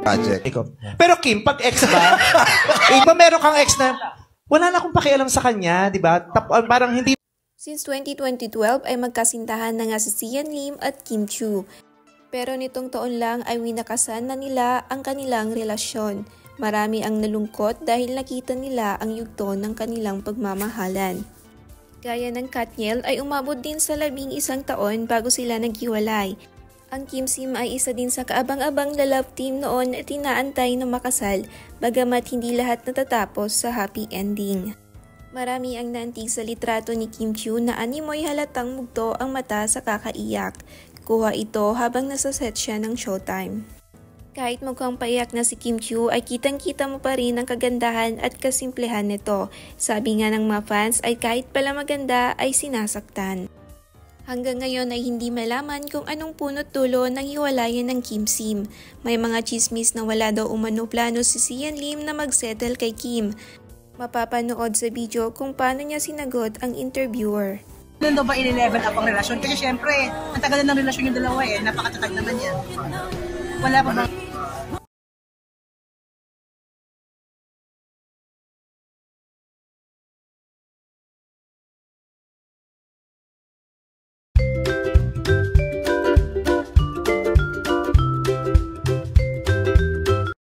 project. Pero Kim, pag ex ba, iba meron kang ex na, wala na akong pakialam sa kanya, di ba? Parang hindi. Since 2012 ay magkasintahan na nga si Sian Lim at Kim Chiu. Pero nitong taon lang ay winakasan na nila ang kanilang relasyon. Marami ang nalungkot dahil nakita nila ang yugto ng kanilang pagmamahalan. Gaya ng Katniel ay umabot din sa 11 taon bago sila naghiwalay. Ang Kim Sim ay isa din sa kaabang-abang na love team noon at inaantay na makasal, bagamat hindi lahat natatapos sa happy ending. Marami ang naantig sa litrato ni Kim Chiu na animoy halatang mugto ang mata sa kakaiyak. Kuha ito habang nasa set siya ng Showtime. Kahit mukhang paiyak na si Kim Chiu ay kitang-kita mo pa rin ang kagandahan at kasimplehan nito. Sabi nga ng mga fans ay kahit pala maganda ay sinasaktan. Hanggang ngayon ay hindi malaman kung anong punot dulo ng hiwalayan ng Kim Sim. May mga chismis na wala daw umano plano si Sian Lim na magsettle kay Kim. Mapapanood sa video kung paano niya sinagot ang interviewer. Ano ba i-level up ang relasyon? Kasi syempre, ang tagal na ng relasyon yung dalawa napakatatag naman yan. Wala pa bang